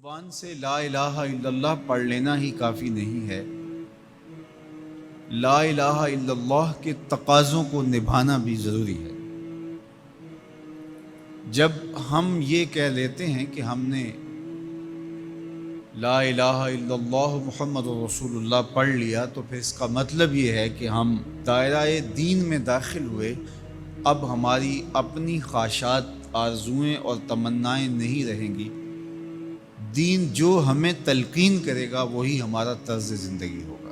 زبان سے لا الہ الا اللہ پڑھ لینا ہی کافی نہیں ہے، لا الہ الا اللہ کے تقاضوں کو نبھانا بھی ضروری ہے۔ جب ہم یہ کہہ لیتے ہیں کہ ہم نے لا الہ الا اللہ محمد رسول اللہ پڑھ لیا، تو پھر اس کا مطلب یہ ہے کہ ہم دائرہ دین میں داخل ہوئے، اب ہماری اپنی خواہشات، آرزوئیں اور تمنائیں نہیں رہیں گی، دین جو ہمیں تلقین کرے گا وہی ہمارا طرز زندگی ہوگا۔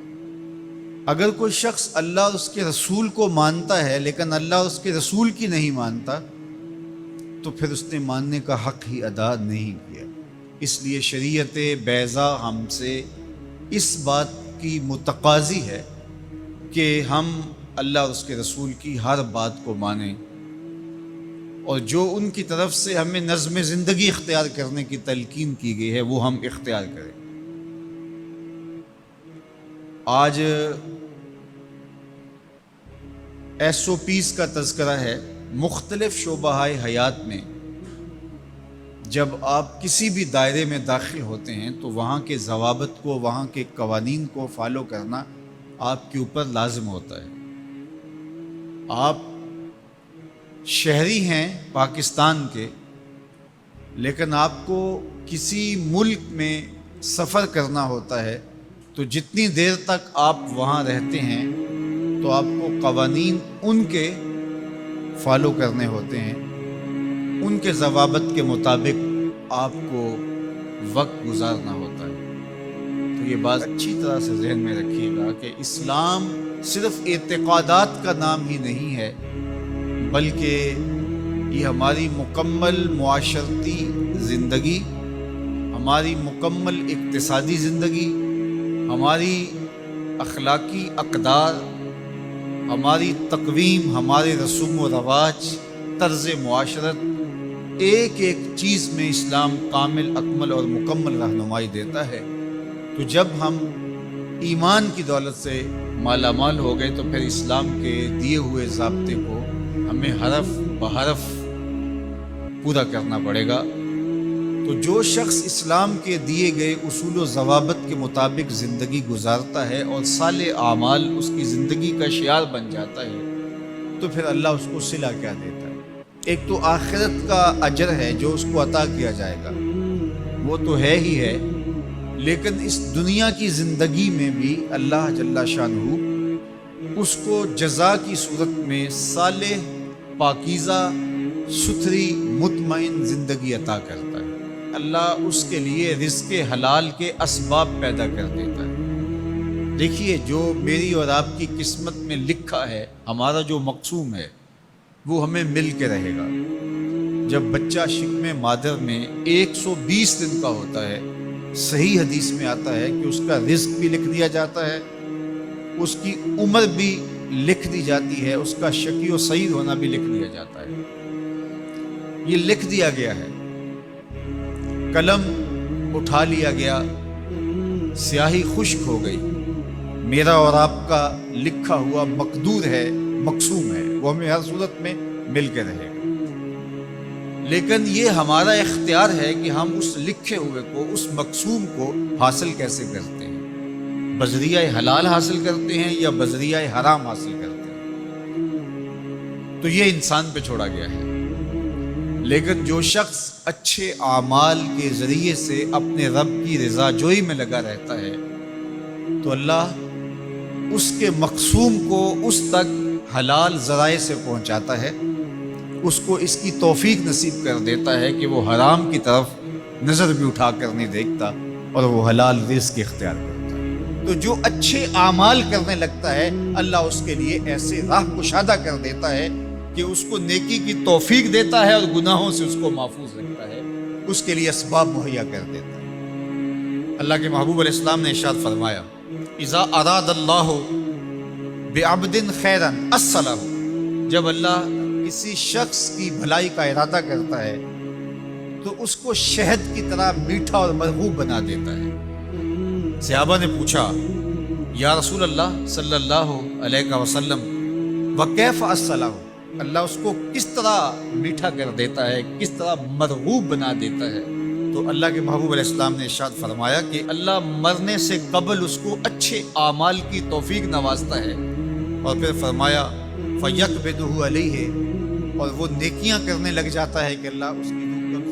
اگر کوئی شخص اللہ اور اس کے رسول کو مانتا ہے لیکن اللہ اور اس کے رسول کی نہیں مانتا، تو پھر اس نے ماننے کا حق ہی ادا نہیں کیا۔ اس لیے شریعت بیضا ہم سے اس بات کی متقاضی ہے کہ ہم اللہ اور اس کے رسول کی ہر بات کو مانیں، اور جو ان کی طرف سے ہمیں نظم زندگی اختیار کرنے کی تلقین کی گئی ہے وہ ہم اختیار کریں۔ آج SOPs کا تذکرہ ہے۔ مختلف شعبہ حیات میں جب آپ کسی بھی دائرے میں داخل ہوتے ہیں تو وہاں کے ضوابط کو، وہاں کے قوانین کو فالو کرنا آپ کے اوپر لازم ہوتا ہے۔ آپ شہری ہیں پاکستان کے، لیکن آپ کو کسی ملک میں سفر کرنا ہوتا ہے، تو جتنی دیر تک آپ وہاں رہتے ہیں تو آپ کو قوانین ان کے فالو کرنے ہوتے ہیں، ان کے ضوابط کے مطابق آپ کو وقت گزارنا ہوتا ہے۔ تو یہ بات اچھی طرح سے ذہن میں رکھیے گا کہ اسلام صرف اعتقادات کا نام ہی نہیں ہے، بلکہ یہ ہماری مکمل معاشرتی زندگی، ہماری مکمل اقتصادی زندگی، ہماری اخلاقی اقدار، ہماری تقویم، ہمارے رسوم و رواج، طرز معاشرت، ایک ایک چیز میں اسلام کامل، اکمل اور مکمل رہنمائی دیتا ہے۔ تو جب ہم ایمان کی دولت سے مالا مال ہو گئے تو پھر اسلام کے دیے ہوئے ضابطے کو ہمیں حرف بحرف پورا کرنا پڑے گا۔ تو جو شخص اسلام کے دیے گئے اصول و ضوابط کے مطابق زندگی گزارتا ہے اور صالح اعمال اس کی زندگی کا شعار بن جاتا ہے، تو پھر اللہ اس کو صلہ کیا دیتا ہے؟ ایک تو آخرت کا اجر ہے جو اس کو عطا کیا جائے گا، وہ تو ہے ہی ہے، لیکن اس دنیا کی زندگی میں بھی اللہ جل شانہ اس کو جزا کی صورت میں صالح، پاکیزہ، ستھری، مطمئن زندگی عطا کرتا ہے۔ اللہ اس کے لیے رزق حلال کے اسباب پیدا کر دیتا ہے۔ دیکھیے، جو میری اور آپ کی قسمت میں لکھا ہے، ہمارا جو مقسوم ہے، وہ ہمیں مل کے رہے گا۔ جب بچہ شکم مادر میں 120 دن کا ہوتا ہے، صحیح حدیث میں آتا ہے کہ اس کا رزق بھی لکھ دیا جاتا ہے، اس کی عمر بھی لکھ دی جاتی ہے، اس کا شقی و سعید ہونا بھی لکھ دیا جاتا ہے۔ یہ لکھ دیا گیا ہے، قلم اٹھا لیا گیا، سیاہی خشک ہو گئی، میرا اور آپ کا لکھا ہوا مقدور ہے، مقسوم ہے، وہ ہمیں ہر صورت میں مل کے رہے گا۔ لیکن یہ ہمارا اختیار ہے کہ ہم اس لکھے ہوئے کو، اس مقسوم کو حاصل کیسے کرتے ہیں، بذریعہ حلال حاصل کرتے ہیں یا بذریعہ حرام حاصل کرتے ہیں، تو یہ انسان پہ چھوڑا گیا ہے۔ لیکن جو شخص اچھے اعمال کے ذریعے سے اپنے رب کی رضا جوئی میں لگا رہتا ہے، تو اللہ اس کے مقسوم کو اس تک حلال ذرائع سے پہنچاتا ہے، اس کو اس کی توفیق نصیب کر دیتا ہے کہ وہ حرام کی طرف نظر بھی اٹھا کر نہیں دیکھتا اور وہ حلال رزق اختیار کرتا ہے۔ تو جو اچھے اعمال کرنے لگتا ہے، اللہ اس کے لیے ایسے راہ کشادہ کر دیتا ہے کہ اس کو نیکی کی توفیق دیتا ہے اور گناہوں سے اس کو محفوظ رکھتا ہے، اس کے لیے اسباب مہیا کر دیتا ہے۔ اللہ کے محبوب علیہ السلام نے ارشاد فرمایا، اذا اراد اللہ بعبد خیرا اصلہ، جب اللہ کسی شخص کی بھلائی کا ارادہ کرتا ہے تو اس کو شہد کی طرح میٹھا اور مرغوب بنا دیتا ہے۔ صحابہ نے پوچھا، یا رسول اللہ صلی اللہ علیہ وسلم، وکیف اصلہ، اللہ اس کو کس طرح میٹھا کر دیتا ہے، کس طرح مرغوب بنا دیتا ہے؟ تو اللہ کے محبوب علیہ السلام نے ارشاد فرمایا کہ اللہ مرنے سے قبل اس کو اچھے اعمال کی توفیق نوازتا ہے، اور پھر فرمایا فَيَقْبِضُهُ عَلَيْهِ، اور وہ نیکیاں کرنے لگ جاتا ہے کہ اللہ اس کی روح